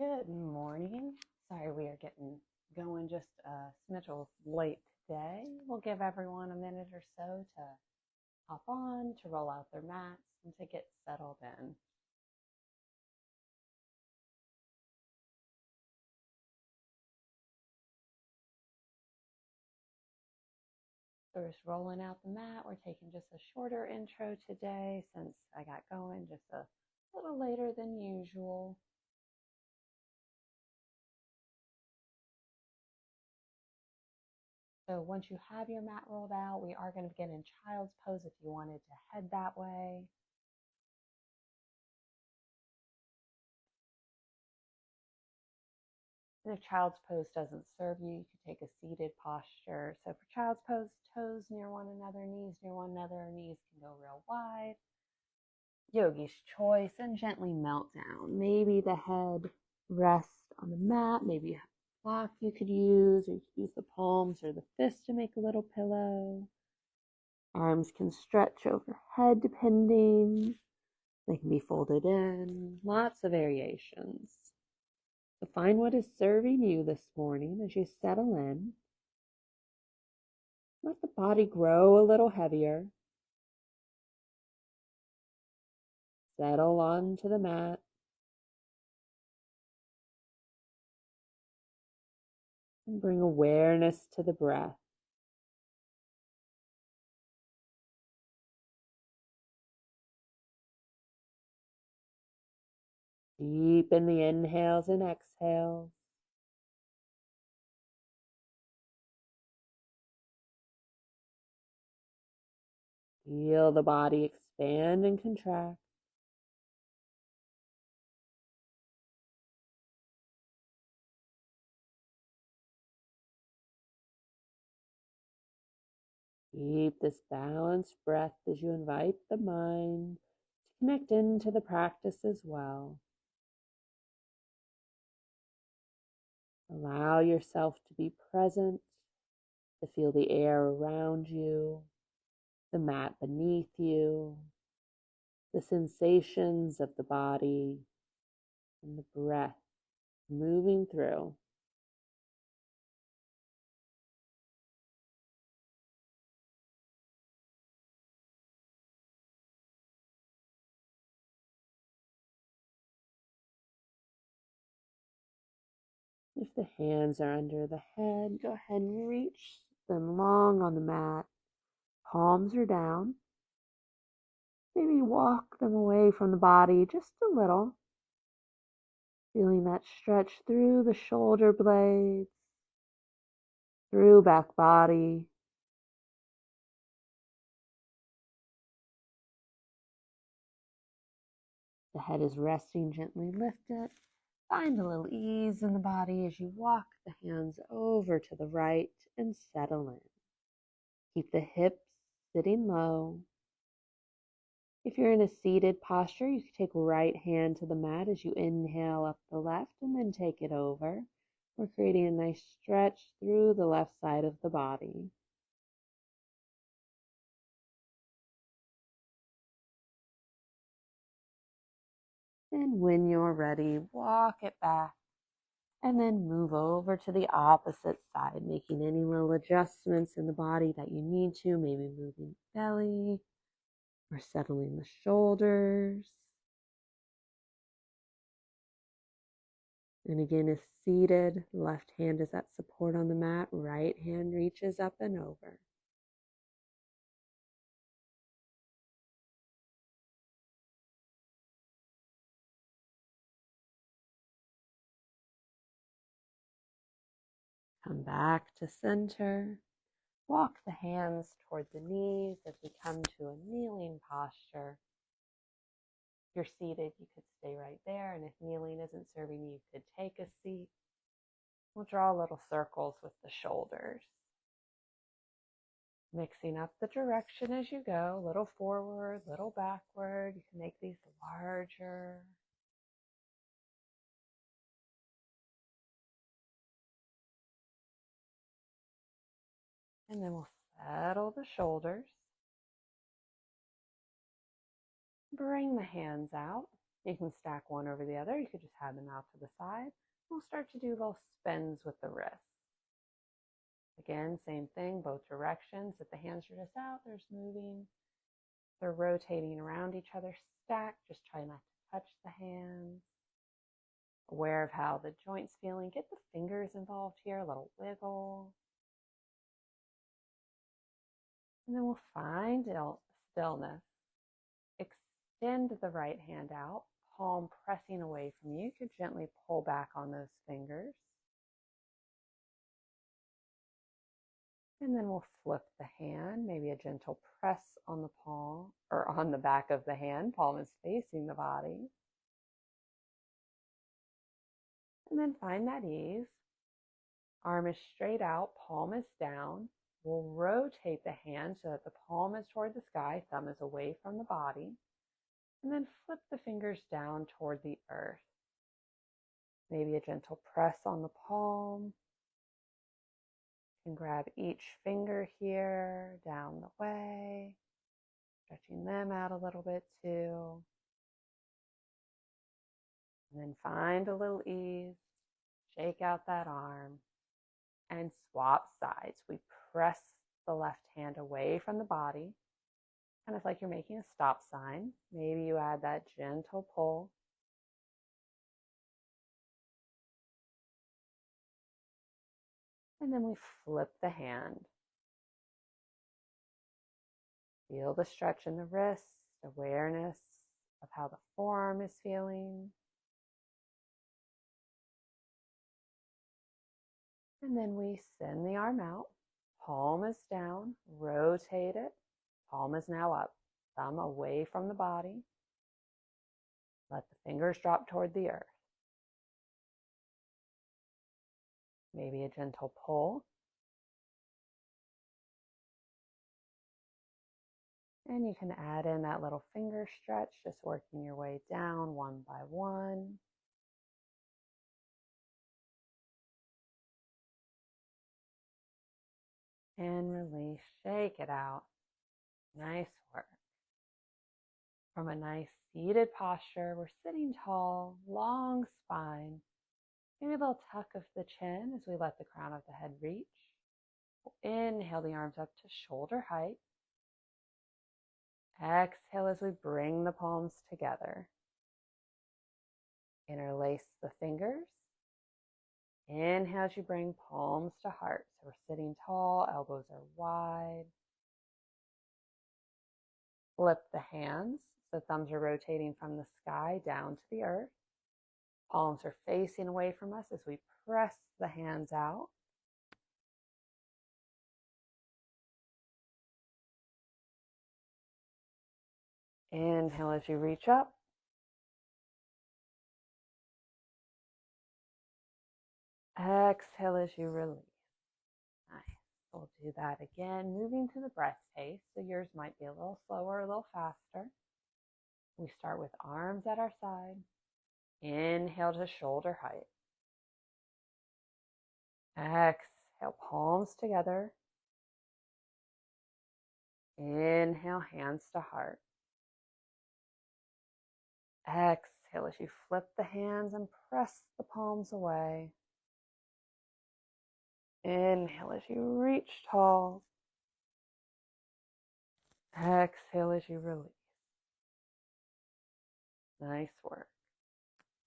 Good morning. Sorry we are getting going just a smidge late today. We'll give everyone a minute or so to hop on, to roll out their mats, and to get settled in. So we're just rolling out the mat. We're taking just a shorter intro today since I got going just a little later than usual. So once you have your mat rolled out, we are going to begin in child's pose if you wanted to head that way. And if child's pose doesn't serve you, you can take a seated posture. So for child's pose, toes near one another, knees near one another, knees can go real wide. Yogi's choice, and gently melt down. Maybe the head rests on the mat, maybe a block you could use, or you could use the palms or the fists to make a little pillow. Arms can stretch overhead depending. They can be folded in. Lots of variations. So find what is serving you this morning as you settle in. Let the body grow a little heavier. Settle onto the mat. And bring awareness to the breath. Deepen the inhales and exhales. Feel the body expand and contract. Keep this balanced breath as you invite the mind to connect into the practice as well. Allow yourself to be present, to feel the air around you, the mat beneath you, the sensations of the body, and the breath moving through. If the hands are under the head, go ahead and reach them long on the mat. Palms are down. Maybe walk them away from the body just a little. Feeling that stretch through the shoulder blades, through back body. The head is resting, gently lift it. Find a little ease in the body as you walk the hands over to the right and settle in. Keep the hips sitting low. If you're in a seated posture, you can take right hand to the mat as you inhale up the left and then take it over. We're creating a nice stretch through the left side of the body. And when you're ready, walk it back and then move over to the opposite side, making any little adjustments in the body that you need to, maybe moving the belly or settling the shoulders. And again, if seated, left hand is at support on the mat, right hand reaches up and over. Come back to center. Walk the hands toward the knees as we come to a kneeling posture. If you're seated, you could stay right there, and if kneeling isn't serving you, you could take a seat. We'll draw little circles with the shoulders. Mixing up the direction as you go, little forward, little backward. You can make these larger. And then we'll settle the shoulders. Bring the hands out. You can stack one over the other. You could just have them out to the side. We'll start to do little spins with the wrists. Again, same thing, both directions. If the hands are just out, they're just moving. They're rotating around each other, stacked. Just try not to touch the hands. Aware of how the joint's feeling. Get the fingers involved here, a little wiggle. And then we'll find stillness. Extend the right hand out, palm pressing away from you. You could gently pull back on those fingers. And then we'll flip the hand, maybe a gentle press on the palm or on the back of the hand. Palm is facing the body. And then find that ease. Arm is straight out, palm is down. We'll rotate the hand so that the palm is toward the sky, thumb is away from the body. And then flip the fingers down toward the earth. Maybe a gentle press on the palm. You can grab each finger here, down the way, stretching them out a little bit too. And then find a little ease, shake out that arm, and swap sides. We press the left hand away from the body, kind of like you're making a stop sign. Maybe you add that gentle pull. And then we flip the hand. Feel the stretch in the wrist, awareness of how the forearm is feeling. And then we send the arm out. Palm is down, rotate it. Palm is now up. Thumb away from the body. Let the fingers drop toward the earth. Maybe a gentle pull. And you can add in that little finger stretch, just working your way down one by one. And release, shake it out. Nice work. From a nice seated posture, we're sitting tall, long spine. Maybe a little tuck of the chin as we let the crown of the head reach. Inhale the arms up to shoulder height. Exhale as we bring the palms together. Interlace the fingers. Inhale as you bring palms to heart. So we're sitting tall, elbows are wide. Flip the hands. So thumbs are rotating from the sky down to the earth. Palms are facing away from us as we press the hands out. Inhale as you reach up. Exhale as you release. Nice. We'll do that again, moving to the breath pace. So yours might be a little slower, a little faster. We start with arms at our side. Inhale to shoulder height. Exhale, palms together. Inhale, hands to heart. Exhale as you flip the hands and press the palms away. Inhale as you reach tall. Exhale as you release. Nice work.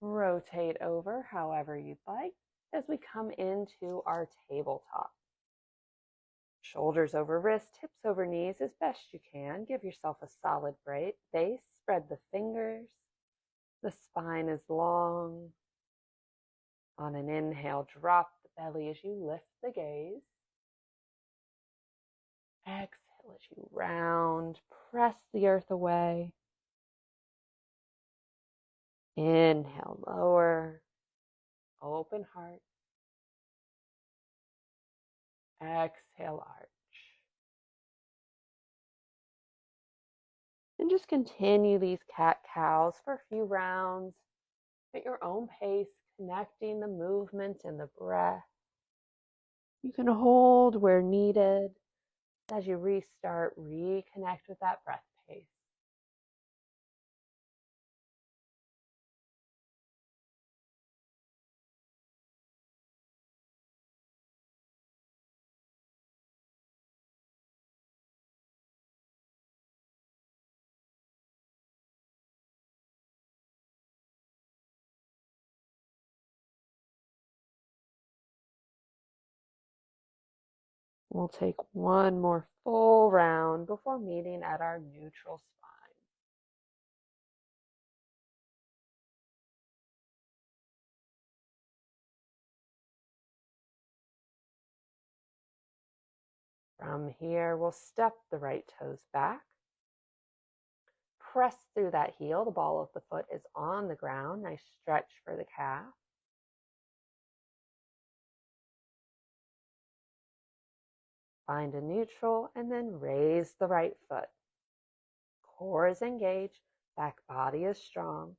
Rotate over however you'd like as we come into our tabletop. Shoulders over wrists, hips over knees as best you can. Give yourself a solid base. Spread the fingers. The spine is long. On an inhale, drop the belly as you lift the gaze. Exhale as you round, press the earth away. Inhale, lower, open heart. Exhale, arch. And just continue these cat-cows for a few rounds at your own pace, connecting the movement and the breath. You can hold where needed. As you restart, reconnect with that breath pace. We'll take one more full round before meeting at our neutral spine. From here, we'll step the right toes back. Press through that heel. The ball of the foot is on the ground. Nice stretch for the calf. Find a neutral and then raise the right foot. Core is engaged. Back body is strong.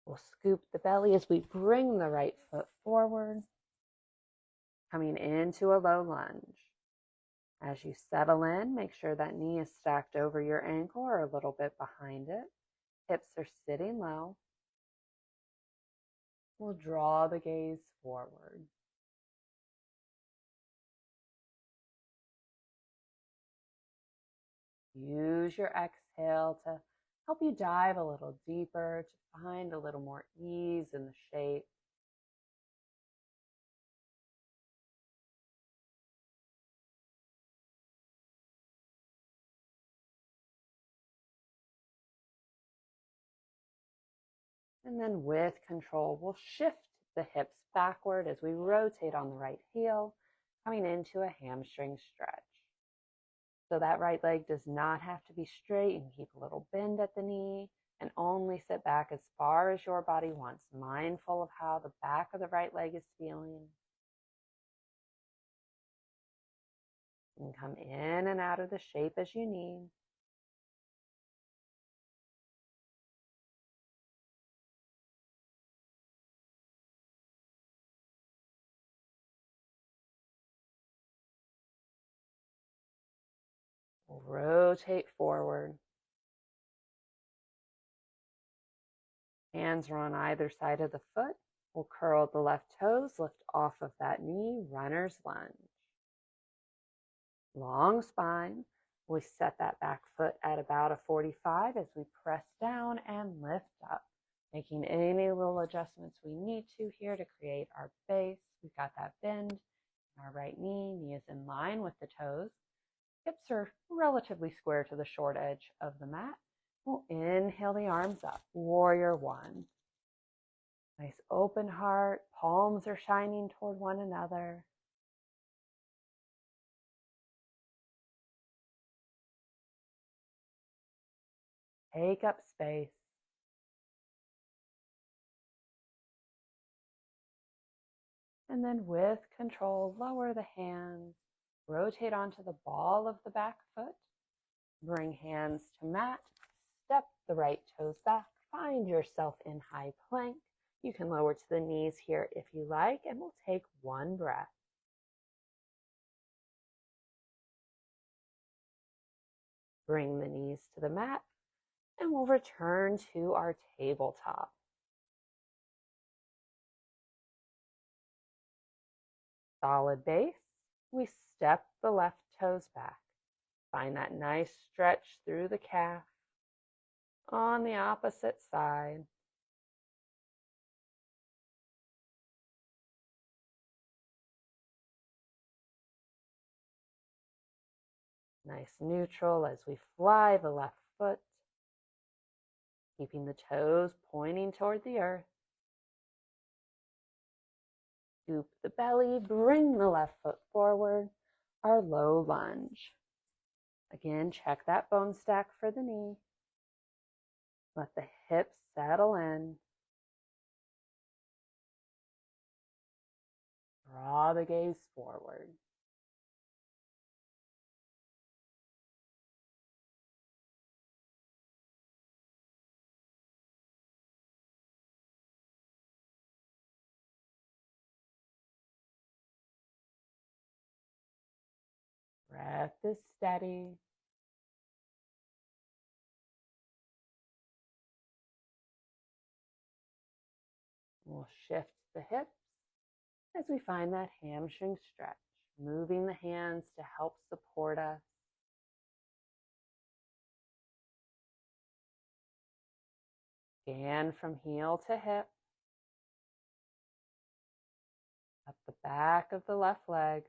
We'll scoop the belly as we bring the right foot forward, coming into a low lunge. As you settle in, make sure that knee is stacked over your ankle or a little bit behind it. Hips are sitting low. We'll draw the gaze forward. Use your exhale to help you dive a little deeper, to find a little more ease in the shape. And then with control, we'll shift the hips backward as we rotate on the right heel, coming into a hamstring stretch. So that right leg does not have to be straight, and keep a little bend at the knee and only sit back as far as your body wants, mindful of how the back of the right leg is feeling. You can come in and out of the shape as you need. We'll rotate forward. Hands are on either side of the foot. We'll curl the left toes, lift off of that knee, runner's lunge. Long spine. We set that back foot at about a 45 as we press down and lift up, making any little adjustments we need to here to create our base. We've got that bend in our right knee. Knee is in line with the toes. Hips are relatively square to the short edge of the mat. We'll inhale the arms up, warrior one. Nice open heart, palms are shining toward one another. Take up space. And then with control, lower the hands, rotate onto the ball of the back foot, bring hands to mat, step the right toes back, find yourself in high plank. You can lower to the knees here if you like, and we'll take one breath. Bring the knees to the mat, and we'll return to our tabletop. Solid base. We step the left toes back. Find that nice stretch through the calf. On the opposite side. Nice neutral as we fly the left foot, keeping the toes pointing toward the earth. Scoop the belly, bring the left foot forward, our low lunge. Again, check that bone stack for the knee. Let the hips settle in. Draw the gaze forward. Breath is steady. We'll shift the hips as we find that hamstring stretch, moving the hands to help support us. Scan from heel to hip. Up the back of the left leg.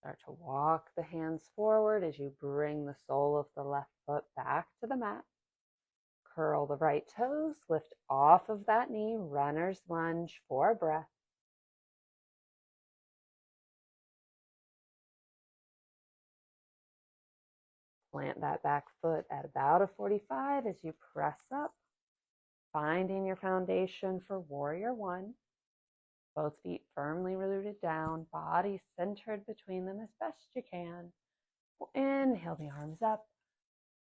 Start to walk the hands forward as you bring the sole of the left foot back to the mat. Curl the right toes, lift off of that knee, runner's lunge for a breath. Plant that back foot at about a 45 as you press up, finding your foundation for warrior one. Both feet firmly rooted down, body centered between them as best you can. We'll inhale the arms up.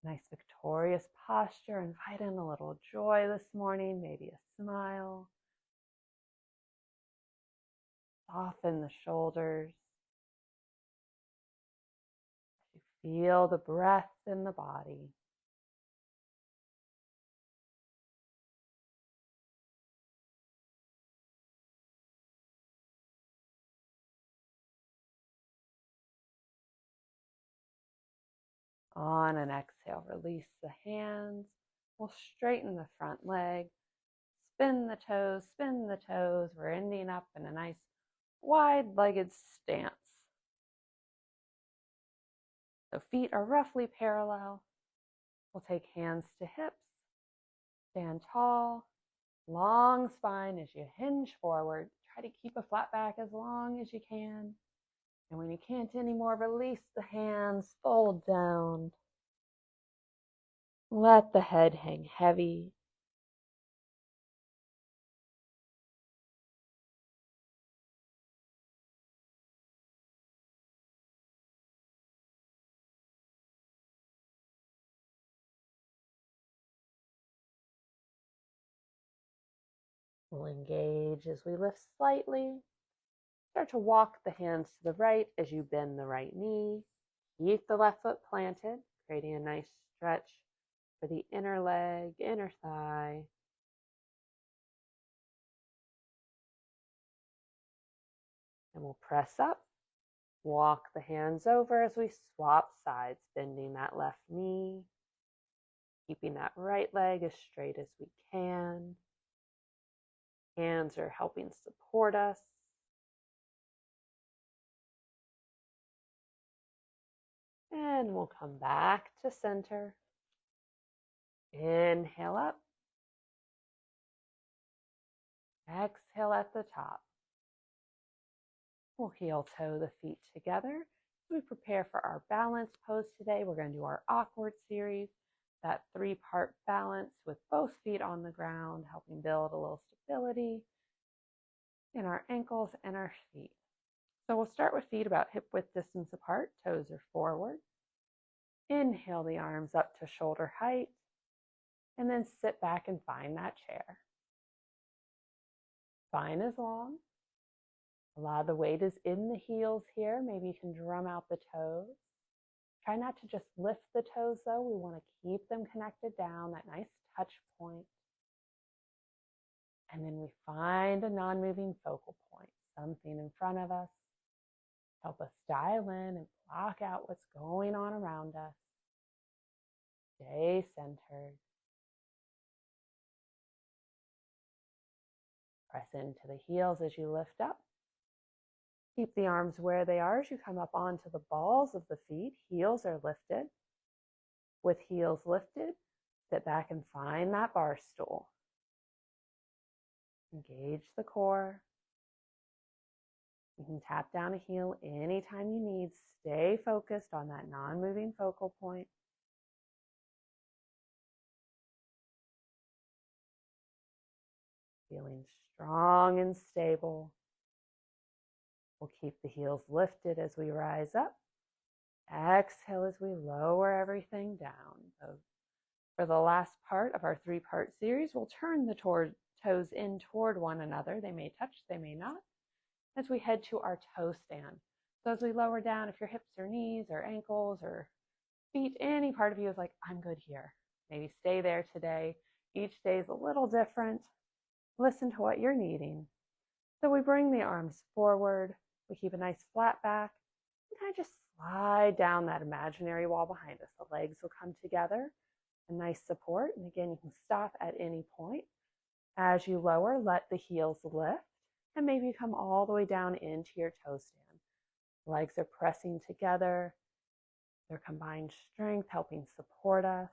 Nice victorious posture. Invite in a little joy this morning, maybe a smile. Soften the shoulders. Feel the breath in the body. On an exhale, release the hands. We'll straighten the front leg. Spin the toes, spin the toes. We're ending up in a nice wide-legged stance. So feet are roughly parallel. We'll take hands to hips. Stand tall. Long spine as you hinge forward. Try to keep a flat back as long as you can. And when you can't anymore, release the hands, fold down. Let the head hang heavy. We'll engage as we lift slightly. Start to walk the hands to the right as you bend the right knee. Keep the left foot planted, creating a nice stretch for the inner leg, inner thigh. And we'll press up, walk the hands over as we swap sides, bending that left knee, keeping that right leg as straight as we can. Hands are helping support us. And we'll come back to center. Inhale up. Exhale at the top. We'll heel toe the feet together. As we prepare for our balance pose today, we're going to do our awkward series, that 3-part balance with both feet on the ground, helping build a little stability in our ankles and our feet. So we'll start with feet about hip width distance apart. Toes are forward. Inhale the arms up to shoulder height, and then sit back and find that chair. Spine is long. A lot of the weight is in the heels here. Maybe you can drum out the toes. Try not to just lift the toes though. We want to keep them connected down, that nice touch point. And then we find a non-moving focal point, something in front of us. Help us dial in and block out what's going on around us. Stay centered. Press into the heels as you lift up. Keep the arms where they are as you come up onto the balls of the feet. Heels are lifted. With heels lifted, sit back and find that bar stool. Engage the core. You can tap down a heel anytime you need. Stay focused on that non-moving focal point. Feeling strong and stable. We'll keep the heels lifted as we rise up. Exhale as we lower everything down. So for the last part of our 3-part series, we'll turn the toes in toward one another. They may touch, they may not, as we head to our toe stand. So as we lower down, if your hips or knees or ankles or feet, any part of you is like, I'm good here. Maybe stay there today. each day is a little different. Listen to what you're needing. So we bring the arms forward, we keep a nice flat back, and kind of just slide down that imaginary wall behind us. The legs will come together, a nice support, and again, you can stop at any point. As you lower, let the heels lift, and maybe come all the way down into your toe stand. Legs are pressing together, their combined strength helping support us.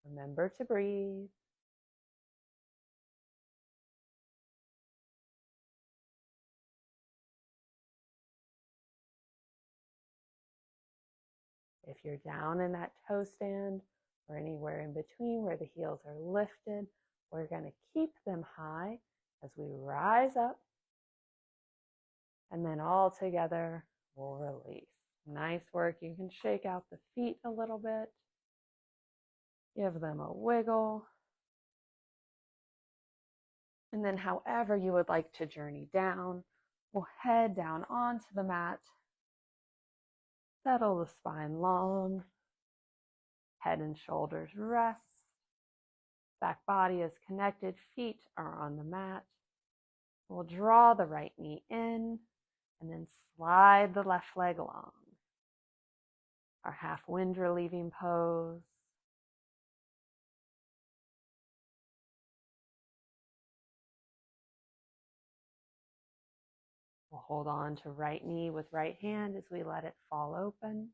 Remember to breathe. If you're down in that toe stand or anywhere in between where the heels are lifted, we're going to keep them high as we rise up, and then all together we'll release. Nice work. You can shake out the feet a little bit. Give them a wiggle. And then however you would like to journey down, we'll head down onto the mat. Settle the spine long. Head and shoulders rest. Back body is connected. Feet are on the mat. We'll draw the right knee in and then slide the left leg along. Our half wind relieving pose. We'll hold on to right knee with right hand as we let it fall open.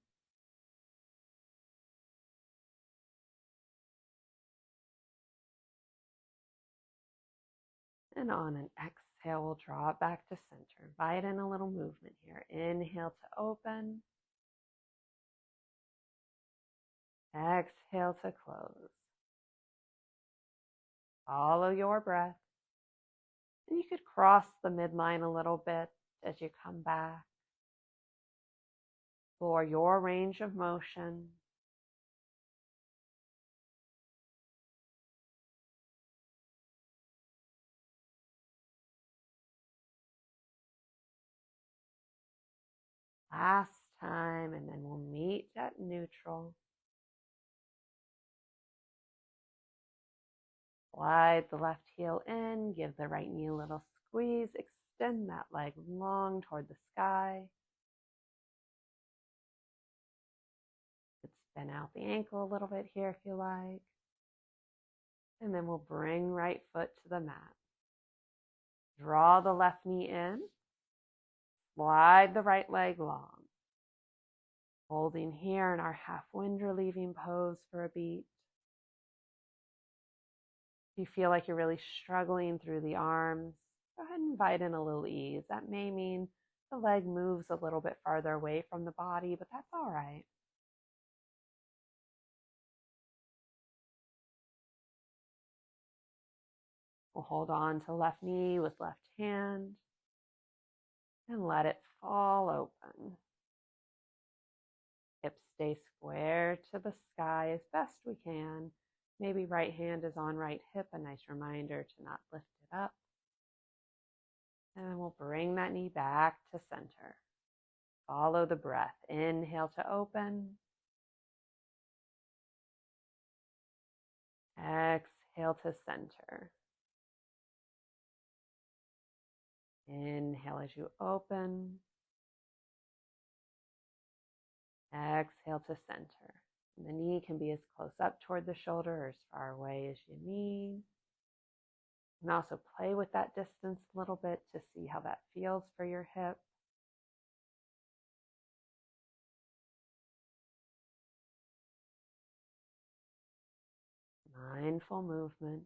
And on an exhale, we'll draw it back to center. Invite in a little movement here. Inhale to open. Exhale to close. Follow your breath. And you could cross the midline a little bit as you come back. Explore your range of motion. Last time, and then we'll meet at neutral. Slide the left heel in, give the right knee a little squeeze, extend that leg long toward the sky. You could spin out the ankle a little bit here if you like. And then we'll bring right foot to the mat. Draw the left knee in, slide the right leg long. Holding here in our half wind relieving pose for a beat. If you feel like you're really struggling through the arms, go ahead and invite in a little ease. That may mean the leg moves a little bit farther away from the body, but that's all right. We'll hold on to left knee with left hand and let it fall open. Hips stay square to the sky as best we can. Maybe right hand is on right hip, a nice reminder to not lift it up. And then we'll bring that knee back to center. Follow the breath. Inhale to open. Exhale to center. Inhale as you open. Exhale to center. And the knee can be as close up toward the shoulder or as far away as you need. And also play with that distance a little bit to see how that feels for your hip. Mindful movement.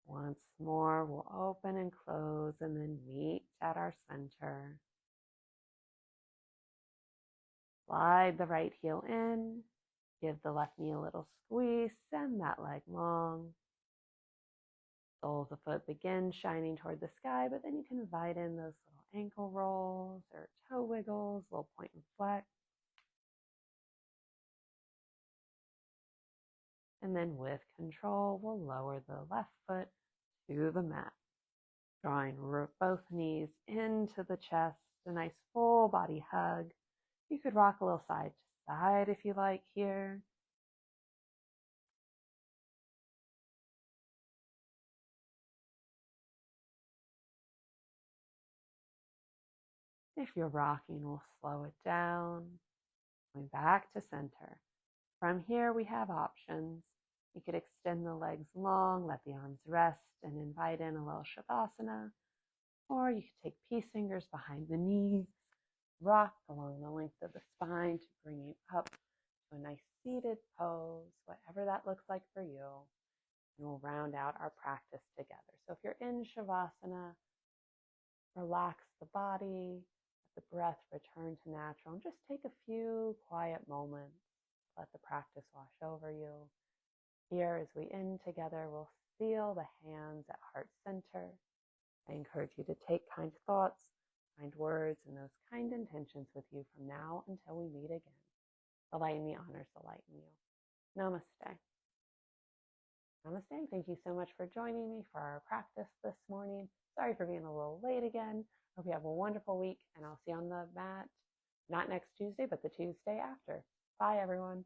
Once more, we'll open and close and then meet at our center. Slide the right heel in. Give the left knee a little squeeze. Send that leg long. Soles of the foot begin shining toward the sky, but then you can invite in those little ankle rolls or toe wiggles, little point and flex. And then with control, we'll lower the left foot to the mat, drawing both knees into the chest, a nice full body hug. You could rock a little side to side if you like here. If you're rocking, we'll slow it down, going back to center. From here, we have options. You could extend the legs long, let the arms rest, and invite in a little shavasana. Or you could take peace fingers behind the knees, rock along the length of the spine to bring you up to a nice seated pose, whatever that looks like for you. And we'll round out our practice together. So if you're in shavasana, relax the body, let the breath return to natural, and just take a few quiet moments. Let the practice wash over you. Here, as we end together, we'll seal the hands at heart center. I encourage you to take kind thoughts, kind words, and those kind intentions with you from now until we meet again. The light in me honors the light in you. Namaste. Namaste. Thank you so much for joining me for our practice this morning. Sorry for being a little late again. Hope you have a wonderful week, and I'll see you on the mat, not next Tuesday, but the Tuesday after. Bye, everyone.